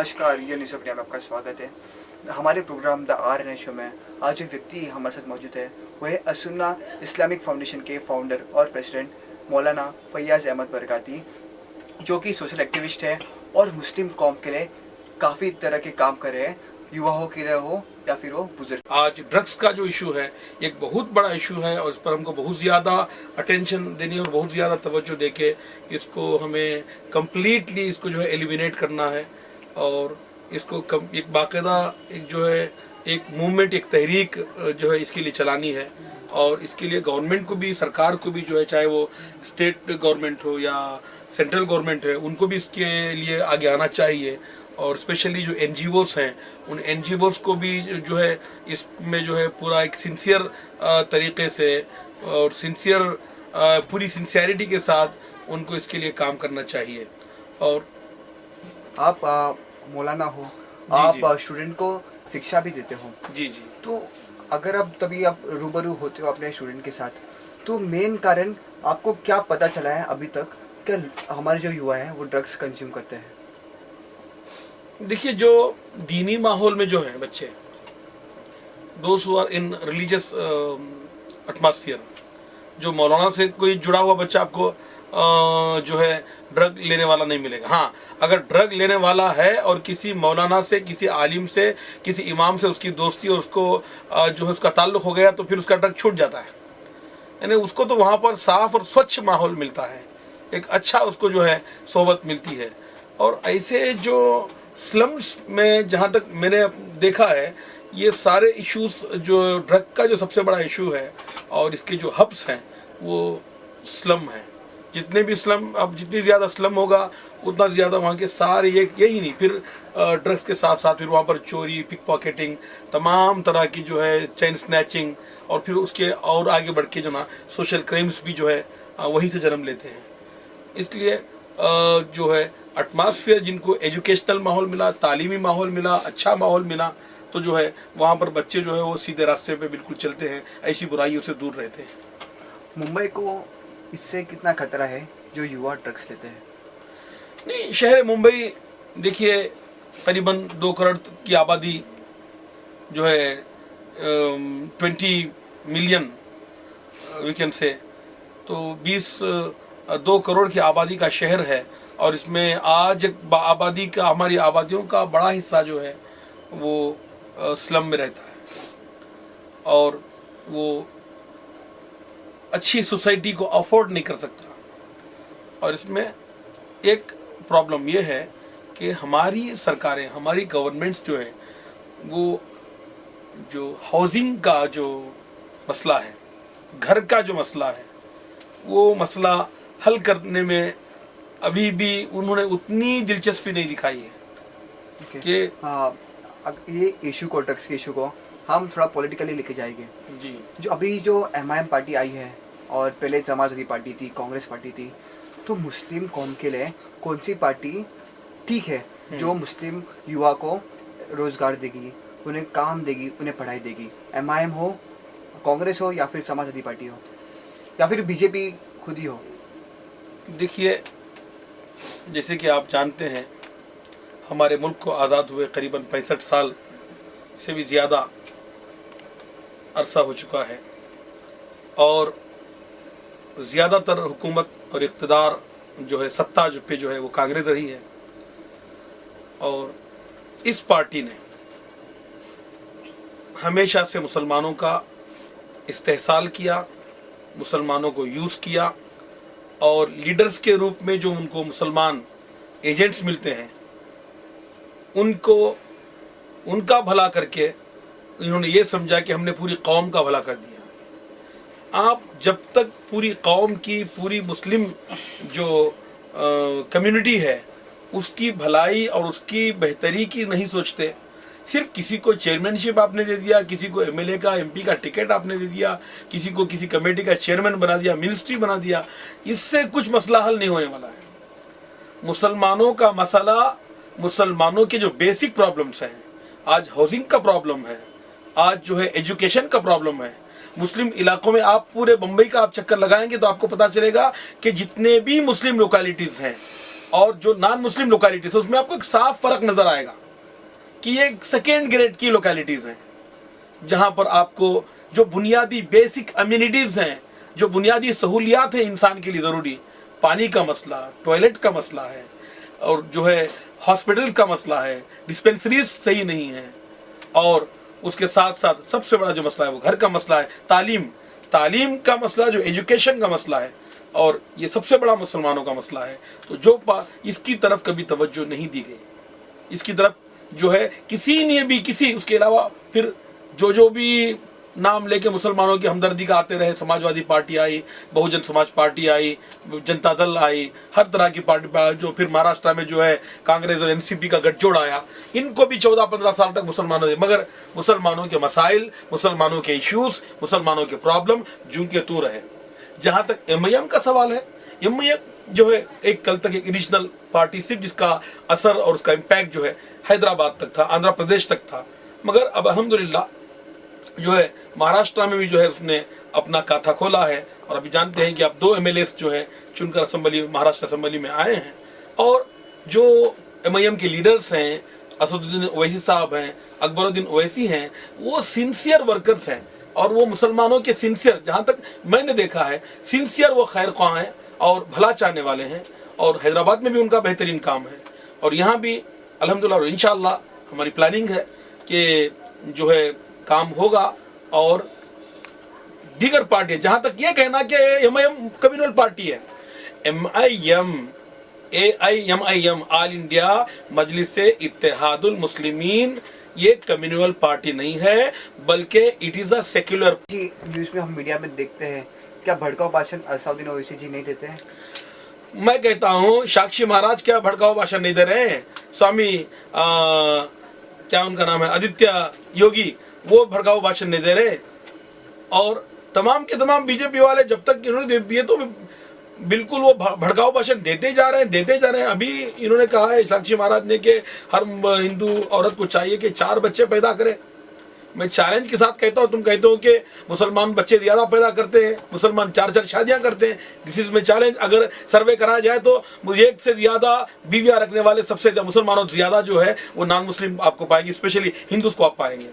नमस्कार, ये निसफिया में आपका स्वागत है। हमारे प्रोग्राम द RNA शो में आज एक व्यक्ति हमारे साथ मौजूद है। वह है असुन्ना इस्लामिक फाउंडेशन के फाउंडर और प्रेसिडेंट मौलाना फैयाज अहमद बरकाती, जो कि सोशल एक्टिविस्ट है और मुस्लिम कौम के लिए काफ़ी तरह के काम कर रहे हैं, युवाओं के लिए हो या फिर वो बुजुर्ग। आज ड्रग्स का जो इशू है एक बहुत बड़ा इशू है और इस पर हमको बहुत ज़्यादा अटेंशन देनी है और बहुत ज़्यादा तवज्जो देके इसको हमें कम्प्लीटली इसको जो है एलिमिनेट करना है और इसको एक बाकायदा एक जो है एक मूवमेंट, एक तहरीक जो है इसके लिए चलानी है। और इसके लिए गवर्नमेंट को भी, सरकार को भी जो है, चाहे वो स्टेट गवर्नमेंट हो या सेंट्रल गवर्नमेंट है, उनको भी इसके लिए आगे आना चाहिए। और स्पेशली जो NGOs हैं, उन NGOs को भी जो है इसमें जो है पूरा एक सिंसियर तरीके से और पूरी सिंसियरिटी के साथ उनको इसके लिए काम करना चाहिए। और आप मौलाना हो, आप स्टूडेंट को शिक्षा भी देते हो। जी जी। तो अगर आप तभी आप रूबरू होते हो अपने स्टूडेंट के साथ, तो मेन कारण आपको क्या पता चला है अभी तक कि हमारे जो युवा हैं वो ड्रग्स कंज्यूम करते हैं? देखिए, जो दीनी माहौल में जो है बच्चे, दोस्त who are in religious atmosphere, जो मौलाना से कोई जुड़ा हुआ बच्चा आपको जो है ड्रग लेने वाला नहीं मिलेगा। हाँ, अगर ड्रग लेने वाला है और किसी मौलाना से, किसी आलिम से, किसी इमाम से उसकी दोस्ती और उसको जो है उसका ताल्लुक हो गया, तो फिर उसका ड्रग छूट जाता है। यानी उसको तो वहाँ पर साफ और स्वच्छ माहौल मिलता है, एक अच्छा उसको जो है सोबत मिलती है। और ऐसे जो स्लम्स में जहाँ तक मैंने देखा है, ये सारे इश्यूज, जो ड्रग का जो सबसे बड़ा इशू है और इसके जो हब्स हैं वो स्लम है। जितने भी स्लम, अब जितनी ज़्यादा स्लम होगा उतना ज़्यादा वहाँ के सारे यही नहीं, फिर ड्रग्स के साथ साथ फिर वहाँ पर चोरी, पिक पॉकेटिंग, तमाम तरह की जो है चेन स्नैचिंग, और फिर उसके और आगे बढ़ के जो ना सोशल क्राइम्स भी जो है वहीं से जन्म लेते हैं। इसलिए जो है एटमॉस्फेयर, जिनको एजुकेशनल माहौल मिला, तालीमी माहौल मिला, अच्छा माहौल मिला, तो जो है वहाँ पर बच्चे जो है वो सीधे रास्ते पे बिल्कुल चलते हैं, ऐसी बुराइयों से दूर रहते हैं। मुंबई को इससे कितना खतरा है जो युवा ड्रग्स लेते हैं? नहीं, शहर मुंबई देखिए करीबन 2 करोड़ की आबादी जो है, 20 मिलियन वीकेंड से, तो 2 करोड़ की आबादी का शहर है। और इसमें आज आबादी का, हमारी आबादियों का बड़ा हिस्सा जो है वो स्लम में रहता है और वो अच्छी सोसाइटी को अफोर्ड नहीं कर सकता। और इसमें एक प्रॉब्लम ये है कि हमारी सरकारें, हमारी गवर्नमेंट्स जो है, वो जो हाउसिंग का जो मसला है, घर का जो मसला है, वो मसला हल करने में अभी भी उन्होंने उतनी दिलचस्पी नहीं दिखाई है कि ये इशू को, ड्रग्स के इशू को हम थोड़ा पॉलिटिकली लेके जाएंगे जी। जो अभी जो MIM पार्टी आई है और पहले समाजवादी पार्टी थी, कांग्रेस पार्टी थी, तो मुस्लिम कौम के लिए कौन सी पार्टी ठीक है जो मुस्लिम युवा को रोजगार देगी, उन्हें काम देगी, उन्हें पढ़ाई देगी? MIM हो, कांग्रेस हो, या फिर समाजवादी पार्टी हो, या फिर BJP खुद ही हो? देखिए, जैसे कि आप जानते हैं, हमारे मुल्क को आज़ाद हुए करीबन 65 साल से भी ज़्यादा अरसा हो चुका है और ज़्यादातर हुकूमत और इक़्तिदार जो है, सत्ता जो है वो कांग्रेस रही है। और इस पार्टी ने हमेशा से मुसलमानों का इस्तेहसाल किया, मुसलमानों को यूज़ किया और लीडर्स के रूप में जो उनको मुसलमान एजेंट्स मिलते हैं, उनको उनका भला करके इन्होंने ये समझा कि हमने पूरी कौम का भला कर दिया। आप जब तक पूरी कौम की, पूरी मुस्लिम जो कम्युनिटी है, उसकी भलाई और उसकी बेहतरी की नहीं सोचते, सिर्फ किसी को चेयरमैनशिप आपने दे दिया, किसी को MLA का, MP का टिकट आपने दे दिया, किसी को किसी कमेटी का चेयरमैन बना दिया, मिनिस्ट्री बना दिया, इससे कुछ मसला हल नहीं होने वाला है। मुसलमानों का मसला, मुसलमानों के जो बेसिक प्रॉब्लम्स हैं, आज हाउसिंग का प्रॉब्लम है, आज जो है एजुकेशन का प्रॉब्लम है। मुस्लिम इलाकों में आप पूरे मुंबई का आप चक्कर लगाएंगे तो आपको पता चलेगा कि जितने भी मुस्लिम लोकेलिटीज़ हैं और जो नॉन मुस्लिम लोकेलिटीज है उसमें आपको एक साफ फर्क नजर आएगा कि ये सेकेंड ग्रेड की लोकेलिटीज हैं, जहां पर आपको जो बुनियादी बेसिक अम्यूनिटीज हैं, जो बुनियादी सहूलियात हैं इंसान के लिए ज़रूरी, पानी का मसला, टॉयलेट का मसला है, और जो है हॉस्पिटल का मसला है, डिस्पेंसरीज सही नहीं है, और उसके साथ साथ सबसे बड़ा जो मसला है वो घर का मसला है, तालीम का मसला, जो एजुकेशन का मसला है, और ये सबसे बड़ा मुसलमानों का मसला है। तो जो इसकी तरफ कभी तवज्जो नहीं दी गई, इसकी तरफ जो है किसी ने भी, किसी उसके अलावा फिर जो भी नाम लेके मुसलमानों की हमदर्दी का आते रहे, समाजवादी पार्टी आई, बहुजन समाज पार्टी आई, जनता दल आई, हर तरह की पार्टी, जो फिर महाराष्ट्र में जो है कांग्रेस और एनसीपी का गठजोड़ आया, इनको भी 14-15 साल तक मुसलमानों ने, मगर मुसलमानों के मसाइल, मुसलमानों के इश्यूज, मुसलमानों के प्रॉब्लम जूं के तू रहे। जहां तक एमआईएम का सवाल है, एमआईएम जो है एक कल तक एक रीजनल पार्टी सिर्फ, जिसका असर और उसका इम्पैक्ट जो है हैदराबाद तक था, आंध्र प्रदेश तक था, मगर अब अल्हम्दुलिल्लाह जो है महाराष्ट्र में भी जो है उसने अपना खाता खोला है, और अभी जानते हैं कि अब 2 एमएलएस जो है चुनकर असेंबली, महाराष्ट्र असेंबली में आए हैं, और जो एमआईएम के लीडर्स हैं, असदुद्दीन ओवैसी साहब हैं, अकबरुद्दीन ओवैसी हैं, वो सिंसियर वर्कर्स हैं, और वो मुसलमानों के सिंसियर, जहाँ तक मैंने देखा है सिंसियर, वो खैर ख्वाह हैं और भला चाहने वाले हैं, और हैदराबाद में भी उनका बेहतरीन काम है, और यहाँ भी अल्हम्दुलिल्लाह और इंशाअल्लाह हमारी प्लानिंग है कि जो है काम होगा। और दीगर पार्टी, जहां तक ये कहना कि एमआईएम कम्युनल पार्टी है, एमआईएम एआईएमआईएम ऑल इंडिया मजलिस इत्तेहादुल मुस्लिमीन ये कम्युनल पार्टी नहीं है, बल्कि it is a secular. Zee, news में हम मीडिया में देखते हैं, क्या भड़काऊ भाषण असदुद्दीन ओवैसी जी नहीं देते हैं? मैं कहता हूँ साक्षी महाराज क्या भड़काऊ भाषण नहीं दे रहे हैं, स्वामी क्या उनका नाम है, आदित्य योगी, वो भड़काऊ भाषण नहीं दे रहे, और तमाम के तमाम बीजेपी वाले जब तक इन्होंने ये तो बिल्कुल वो भड़काऊ भाषण देते जा रहे हैं। अभी इन्होंने कहा है साक्षी महाराज ने कि हर हिंदू औरत को चाहिए कि 4 बच्चे पैदा करें। मैं चैलेंज के साथ कहता हूँ, तुम कहते हो कि मुसलमान बच्चे ज्यादा पैदा करते हैं, मुसलमान 4-4 शादियां करते हैं, दिस इज माई चैलेंज। अगर सर्वे कराया जाए तो 1 से ज्यादा बीवियां रखने वाले सबसे मुसलमानों से ज्यादा जो है वो नॉन मुस्लिम आपको पाएगी, स्पेशली हिंदूज को आप पाएंगे।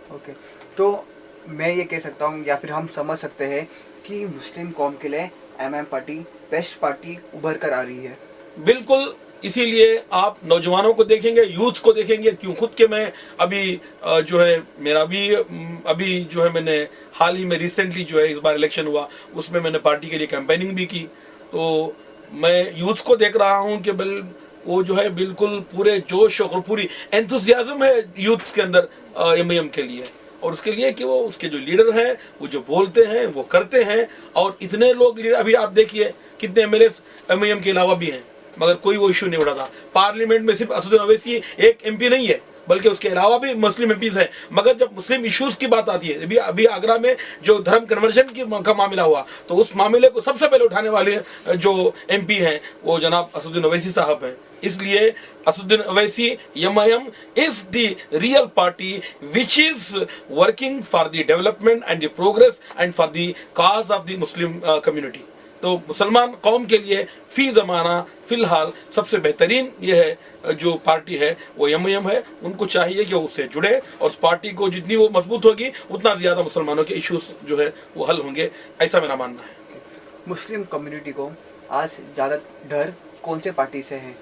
ओके, तो मैं ये कह सकता हूँ या फिर हम समझ सकते हैं कि मुस्लिम कौम के लिए एमआईएम पार्टी बेस्ट पार्टी उभर कर आ रही है। बिल्कुल, इसीलिए आप नौजवानों को देखेंगे, यूथ को देखेंगे, क्यों खुद के मैं अभी जो है मेरा भी अभी जो है मैंने हाल ही में रिसेंटली जो है इस बार इलेक्शन हुआ उसमें मैंने पार्टी के लिए कैंपेनिंग भी की, तो मैं यूथ को देख रहा हूँ कि वो जो है बिल्कुल पूरे जोश और पूरी एंथुसियाज्म है यूथ के अंदर एमआईएम के लिए, और उसके लिए कि वो उसके जो लीडर हैं वो जो बोलते हैं वो करते हैं, और इतने लोग लीडर, अभी आप देखिए कितने एमएलए एमआईएम के अलावा भी हैं, मगर कोई वो इशू नहीं उठाता। पार्लियामेंट में सिर्फ असदुद्दीन ओवैसी एक एमपी नहीं है, बल्कि उसके अलावा भी मुस्लिम एमपीज हैं, मगर जब मुस्लिम इश्यूज की बात आती है, अभी आगरा में जो धर्म कन्वर्जन का मामला हुआ, तो उस मामले को सबसे पहले उठाने वाले जो एमपी हैं वो जनाब असदुद्दीन ओवैसी साहब हैं। इसलिए Asaduddin Owaisi MIM is the real party which is working for the development and the progress and for the cause of the Muslim community. तो मुसलमान कौम के लिए फी ज़माना फिलहाल सबसे बेहतरीन ये है जो पार्टी है वो एमआईएम है। उनको चाहिए कि वो उससे जुड़े, और उस पार्टी को जितनी वो मजबूत होगी उतना ज़्यादा मुसलमानों के इश्यूज जो है वो हल होंगे, ऐसा मेरा मानना है। मुस्लिम कम्युनिटी को आज ज़्यादा डर कौन से पार्टी से है?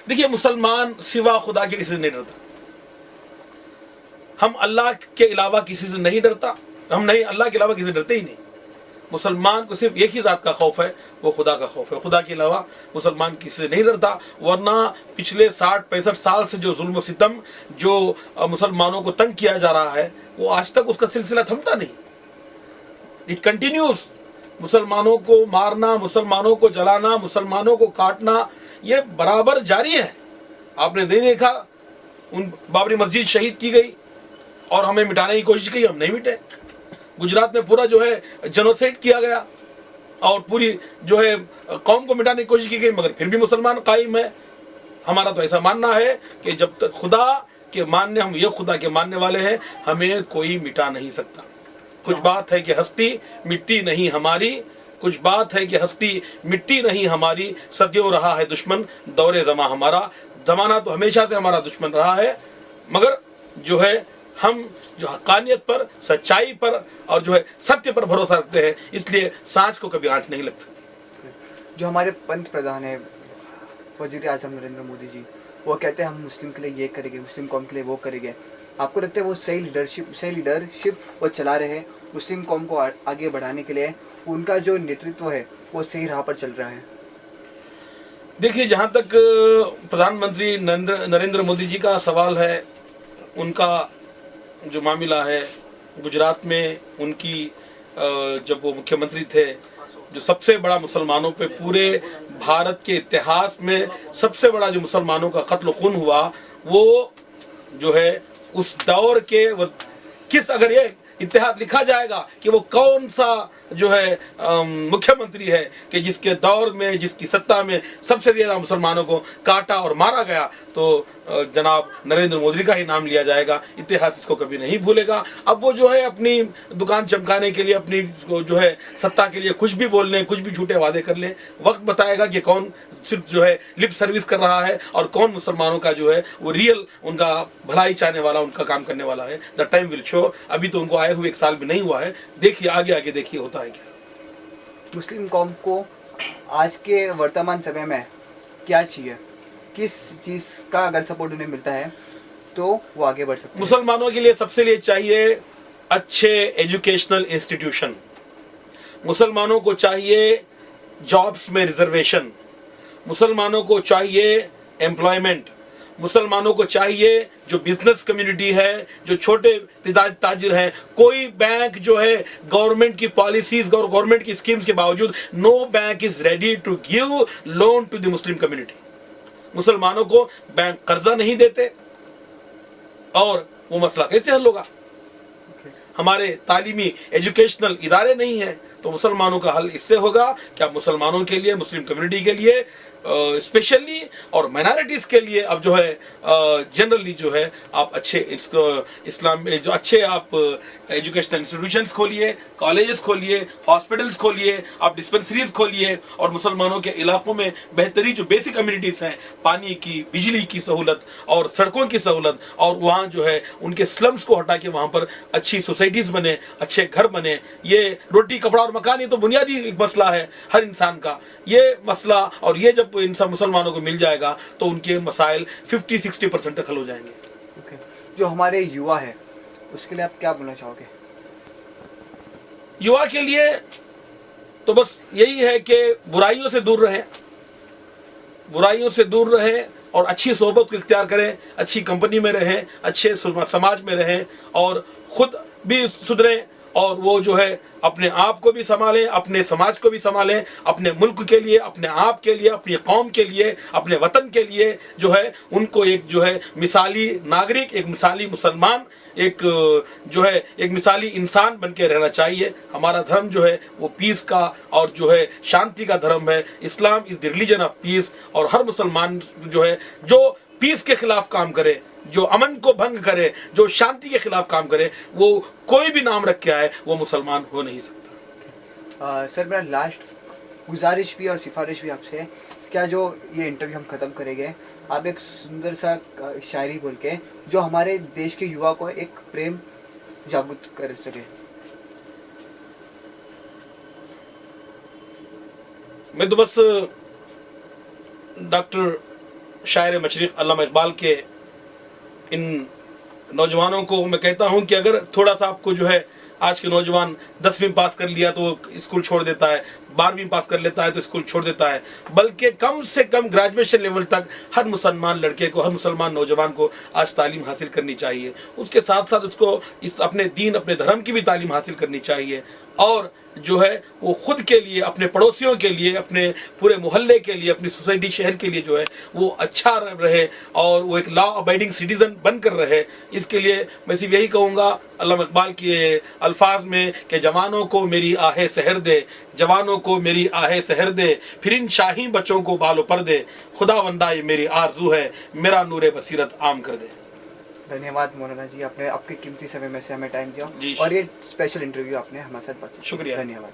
देखिए, मुसलमान सिवा खुदा के किसी से नहीं डरता, हम अल्लाह के अलावा किसी से नहीं डरता, हम नहीं अल्लाह के अलावा किसी से डरते ही नहीं। मुसलमान को सिर्फ एक ही ज़ात का खौफ है, वो खुदा का खौफ है, खुदा के अलावा मुसलमान किसी से नहीं डरता। वरना पिछले 60-65 साल से जो जुल्म सितम जो मुसलमानों को तंग किया जा रहा है वो आज तक उसका सिलसिला थमता नहीं, इट कंटिन्यूज। मुसलमानों को मारना, मुसलमानों को जलाना, मुसलमानों को काटना, ये बराबर जारी है। आपने नहीं देखा उन बाबरी मस्जिद शहीद की गई और हमें मिटाने की कोशिश की, हम नहीं मिटे। गुजरात में पूरा जो है जेनोसाइड किया गया और पूरी जो है कौम को मिटाने की कोशिश की गई, मगर फिर भी मुसलमान कायम है। हमारा तो ऐसा मानना है कि जब तक खुदा के मानने, हम ये खुदा के मानने वाले हैं, हमें कोई मिटा नहीं सकता। कुछ बात है कि हस्ती मिटती नहीं हमारी, कुछ बात है कि हस्ती मिटती नहीं हमारी, सदियों रहा है दुश्मन दौरे ज़मा हमारा। ज़माना तो हमेशा से हमारा दुश्मन रहा है, मगर जो है हम जो हक़ानियत पर, सच्चाई पर और जो है सत्य पर भरोसा रखते हैं, इसलिए सांच को कभी आँच नहीं लग सकती। जो हमारे पंत प्रधान है वज़ीर आज़म नरेंद्र मोदी जी, वो कहते हैं हम मुस्लिम के लिए ये करेंगे, मुस्लिम कौम के लिए वो करेंगे। आपको लगता है वो सही लीडरशिप वो चला रहे हैं मुस्लिम कौम को आगे बढ़ाने के लिए? उनका जो नेतृत्व है वो सही राह पर चल रहा है? देखिए, जहाँ तक प्रधानमंत्री नरेंद्र मोदी जी का सवाल है, उनका जो मामला है, गुजरात में उनकी जब वो मुख्यमंत्री थे, जो सबसे बड़ा मुसलमानों पे पूरे भारत के इतिहास में सबसे बड़ा जो मुसलमानों का कत्ल खून हुआ, वो जो है उस दौर के किस, अगर ये इतिहास लिखा जाएगा कि वो कौन सा जो है मुख्यमंत्री है कि जिसके दौर में, जिसकी सत्ता में सबसे ज्यादा मुसलमानों को काटा और मारा गया, तो जनाब नरेंद्र मोदी का ही नाम लिया जाएगा। इतिहास इसको कभी नहीं भूलेगा। अब वो जो है अपनी दुकान चमकाने के लिए, अपनी जो है सत्ता के लिए कुछ भी बोल लें, कुछ भी झूठे वादे कर लें। वक्त बताएगा कि कौन सिर्फ जो है लिप सर्विस कर रहा है और कौन मुसलमानों का जो है वो रियल उनका भलाई चाहने वाला, उनका काम करने वाला है। The time will show. अभी तो उनको आए हुए 1 साल भी नहीं हुआ है, देखिए आगे देखिए होता है क्या। मुस्लिम कौम को आज के वर्तमान समय में क्या चाहिए? किस चीज़ का अगर सपोर्ट उन्हें मिलता है तो वो आगे बढ़ सकते हैं? मुसलमानों के लिए सबसे लिए चाहिए अच्छे एजुकेशनल इंस्टीट्यूशन। मुसलमानों को चाहिए जॉब्स में रिजर्वेशन। मुसलमानों को चाहिए एम्प्लॉयमेंट। मुसलमानों को चाहिए जो बिजनेस कम्युनिटी है, जो छोटे ताजिर हैं, कोई बैंक जो है गवर्नमेंट की पॉलिसीज और गवर्नमेंट की स्कीम्स के बावजूद no bank is ready to give loan to the Muslim community. मुसलमानों को बैंक कर्जा नहीं देते और वो मसला कैसे हल होगा? हमारे तालीमी एजुकेशनल इदारे नहीं है, तो मुसलमानों का हल इससे होगा कि आप मुसलमानों के लिए, मुस्लिम कम्युनिटी के लिए स्पेशली और माइनॉरिटीज़ के लिए अब जो है जनरली जो है आप अच्छे इस्लाम में जो अच्छे आप एजुकेशनल इंस्टीट्यूशंस खोलिए, कॉलेजेस खोलिए, हॉस्पिटल्स खोलिए, आप डिस्पेंसरीज खोलिए और मुसलमानों के इलाकों में बेहतरीन जो बेसिक कम्युनिटीज़ हैं, पानी की, बिजली की सहूलत और सड़कों की सहूलत, और वहाँ जो है उनके स्लम्स को हटा के वहाँ पर अच्छी सोसाइटीज़ बने, अच्छे घर बने। ये रोटी, कपड़ा और मकान, ये तो बुनियादी एक मसला है हर इंसान का। ये मसला और ये जब इन सब मुसलमानों को मिल जाएगा तो उनके मसाइल 50-60% तक हल हो जाएंगे। Okay. जो हमारे युवा है उसके लिए आप क्या बोलना चाहोगे? युवा के लिए तो बस यही है कि बुराइयों से दूर रहें, बुराइयों से दूर रहें और अच्छी सोहबत को इख्तियार करें, अच्छी कंपनी में रहें, अच्छे समाज में रहें और खुद भी सुधरें और वो जो है अपने आप को भी संभालें, अपने समाज को भी संभालें, अपने मुल्क के लिए, अपने आप के लिए, अपनी कौम के लिए, अपने वतन के लिए जो है उनको एक जो है मिसाली नागरिक, एक मिसाली मुसलमान, एक जो है एक मिसाली इंसान बन के रहना चाहिए। हमारा धर्म जो है वो पीस का और जो है शांति का धर्म है। Islam is the religion of peace. और हर मुसलमान जो है जो पीस के खिलाफ काम करे, जो अमन को भंग करे, जो शांति के खिलाफ काम करे, वो कोई भी नाम रख के आए वो मुसलमान हो नहीं सकता। सर मेरा लास्ट गुजारिश भी और सिफारिश भी आपसे है, क्या जो ये इंटरव्यू हम ख़त्म करेंगे, आप एक सुंदर सा शायरी बोल के जो हमारे देश के युवा को एक प्रेम जागरूक कर सके। मैं तो बस डॉक्टर शायर मशरिक़ अल्लामा इकबाल के इन नौजवानों को मैं कहता हूं कि अगर थोड़ा सा आपको जो है, आज के नौजवान 10वीं पास कर लिया तो स्कूल छोड़ देता है, 12वीं पास कर लेता है तो स्कूल छोड़ देता है, बल्कि कम से कम ग्रेजुएशन लेवल तक हर मुसलमान लड़के को, हर मुसलमान नौजवान को आज तालीम हासिल करनी चाहिए। उसके साथ साथ उसको इस अपने दीन, अपने धर्म की भी तालीम हासिल करनी चाहिए और जो है वो खुद के लिए, अपने पड़ोसियों के लिए, अपने पूरे मोहल्ले के लिए, अपनी सोसाइटी, शहर के लिए जो है वो अच्छा रहे और वो एक लॉ अबाइडिंग सिटीजन बनकर रहे। इसके लिए मैं सिर्फ यही कहूँगा अल्लामा इकबाल के अल्फाज में कि जवानों को मेरी आहें सहर दे, जवानों को मेरी आहें सहर दे, फिर इन शाही बच्चों को बालो पर दे, खुदावंदा ये मेरी आरजू है, मेरा नूरे बसीरत आम कर दे। धन्यवाद मौलाना जी, आपने आपके कीमती समय में से हमें टाइम दिया जी, और ये स्पेशल इंटरव्यू आपने हमारे साथ बात की। शुक्रिया, धन्यवाद।